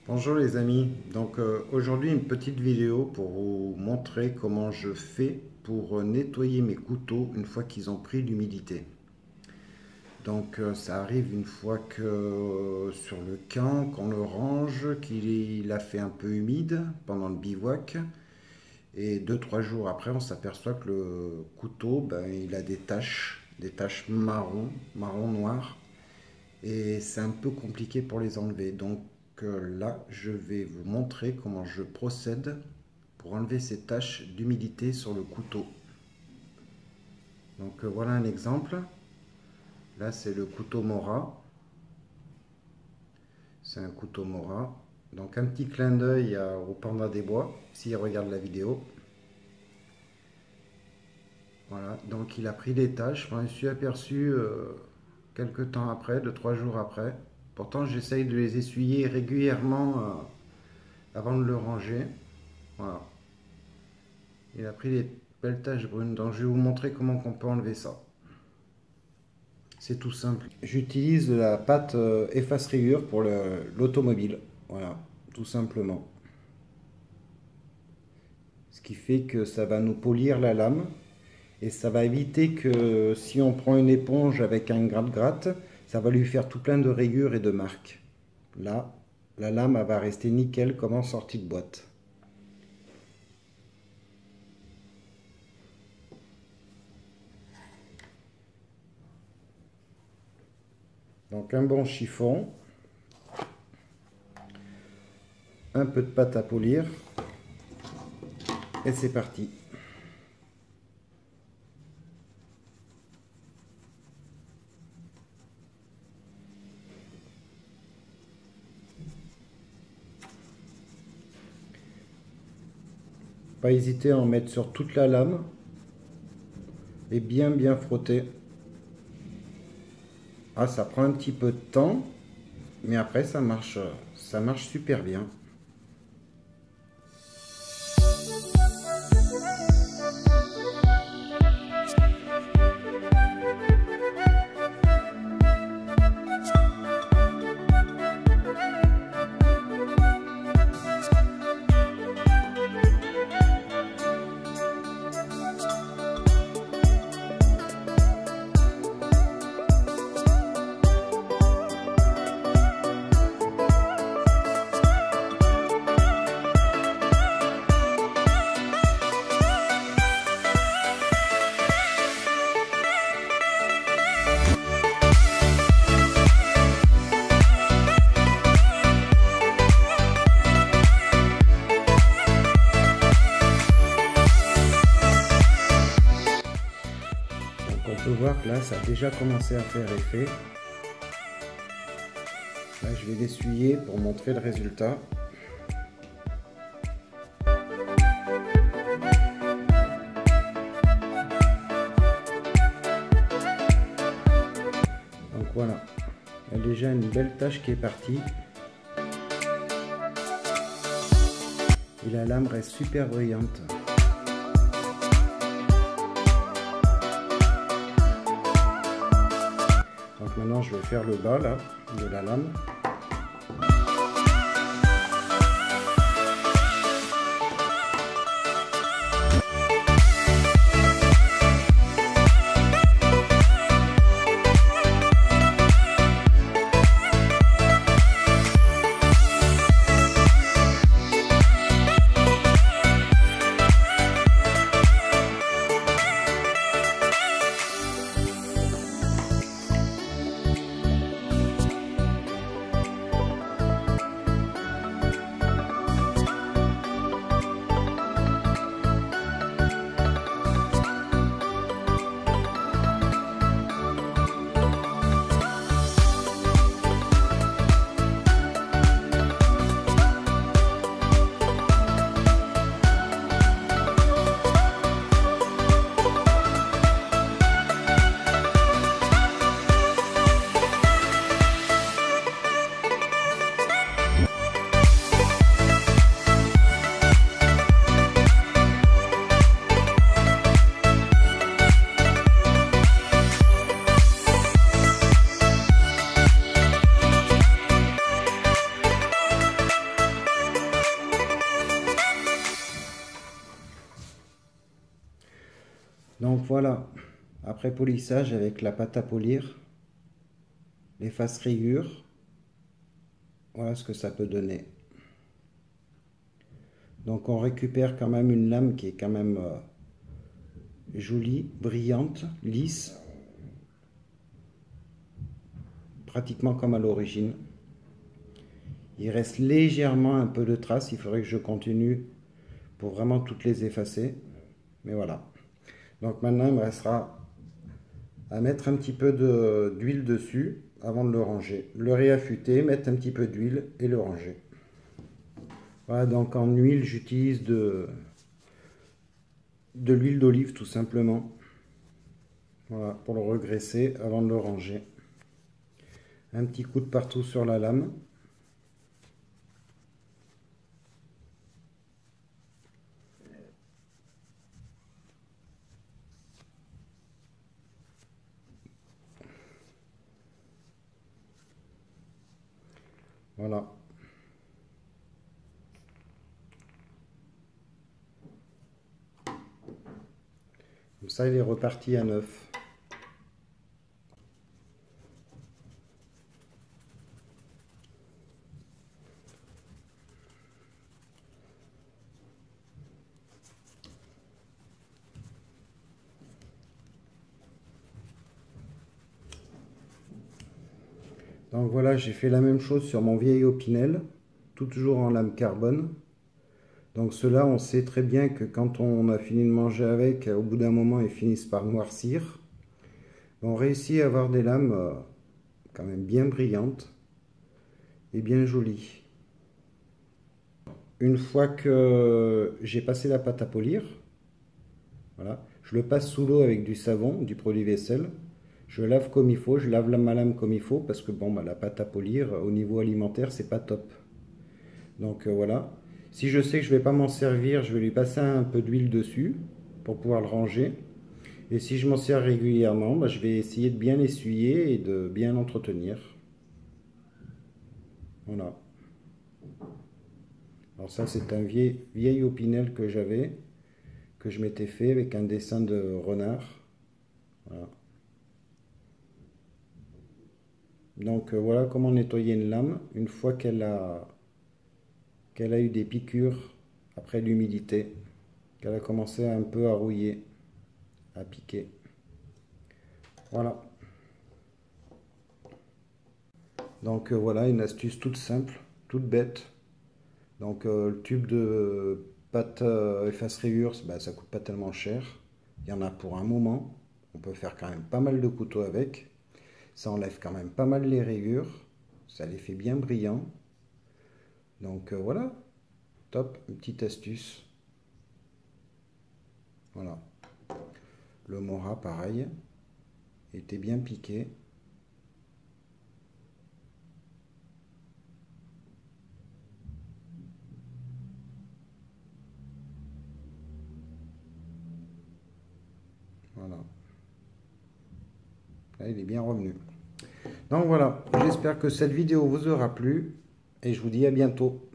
Bonjour les amis, donc aujourd'hui une petite vidéo pour vous montrer comment je fais pour nettoyer mes couteaux une fois qu'ils ont pris l'humidité. Donc ça arrive une fois que sur le camp, qu'on le range, qu'il a fait un peu humide pendant le bivouac. Et 2-3 jours après, on s'aperçoit que le couteau, il a des taches marron noir. Et c'est un peu compliqué pour les enlever. Donc là, je vais vous montrer comment je procède pour enlever ces taches d'humidité sur le couteau. Donc voilà un exemple. Là, c'est le couteau Mora. C'est un couteau Mora. Donc un petit clin d'œil au panda des bois, s'il regarde la vidéo. Voilà, donc il a pris des taches. Je m'en suis aperçu quelques temps après, 2-3 jours après. Pourtant, j'essaye de les essuyer régulièrement avant de le ranger. Voilà. Il a pris des belles taches brunes. Donc, je vais vous montrer comment on peut enlever ça. C'est tout simple. J'utilise la pâte efface-rayures pour l'automobile. Voilà, tout simplement. Ce qui fait que ça va nous polir la lame. Et ça va éviter que si on prend une éponge avec un gratte-gratte, ça va lui faire tout plein de rayures et de marques. Là, la lame elle va rester nickel comme en sortie de boîte. Donc un bon chiffon, un peu de pâte à polir et c'est parti. Pas hésiter à en mettre sur toute la lame et bien frotter. Ah, ça prend un petit peu de temps, mais après ça marche super bien. On peut voir que là, ça a déjà commencé à faire effet. Là, je vais l'essuyer pour montrer le résultat. Donc voilà, il y a déjà une belle tache qui est partie. Et la lame reste super brillante. Donc maintenant je vais faire le bas là, de la lame. Donc voilà, après polissage avec la pâte à polir, l'efface rayures, voilà ce que ça peut donner. Donc on récupère quand même une lame qui est quand même jolie, brillante, lisse, pratiquement comme à l'origine. Il reste légèrement un peu de traces, il faudrait que je continue pour vraiment toutes les effacer. Mais voilà. Donc maintenant il me restera à mettre un petit peu d'huile dessus avant de le ranger. Le réaffûter, mettre un petit peu d'huile et le ranger. Voilà, donc en huile j'utilise de l'huile d'olive tout simplement. Voilà, pour le regraisser avant de le ranger. Un petit coup de partout sur la lame. Voilà. Comme ça, il est reparti à neuf. Donc voilà, j'ai fait la même chose sur mon vieil Opinel, toujours en lame carbone. Donc ceux-là, on sait très bien que quand on a fini de manger avec, au bout d'un moment, ils finissent par noircir. On réussit à avoir des lames quand même bien brillantes et bien jolies. Une fois que j'ai passé la pâte à polir, voilà, je le passe sous l'eau avec du savon, du produit vaisselle. Je lave comme il faut, je lave ma lame comme il faut parce que bon, bah, la pâte à polir au niveau alimentaire, c'est pas top. Donc voilà. Si je sais que je ne vais pas m'en servir, je vais lui passer un peu d'huile dessus pour pouvoir le ranger. Et si je m'en sers régulièrement, bah, je vais essayer de bien l'essuyer et de bien l'entretenir. Voilà. Alors ça, c'est un vieil Opinel que j'avais, que je m'étais fait avec un dessin de renard. Voilà. Donc voilà comment nettoyer une lame une fois qu'elle a eu des piqûres après l'humidité, qu'elle a commencé un peu à rouiller, à piquer. Voilà. Donc voilà une astuce toute simple, toute bête. Donc le tube de pâte efface rayures, bah, ça coûte pas tellement cher. Il y en a pour un moment. On peut faire quand même pas mal de couteaux avec. Ça enlève quand même pas mal les rayures. Ça les fait bien brillants. Donc voilà, top, une petite astuce. Voilà. Le Mora, pareil, était bien piqué. Voilà. Là, il est bien revenu. Donc voilà, j'espère que cette vidéo vous aura plu et je vous dis à bientôt.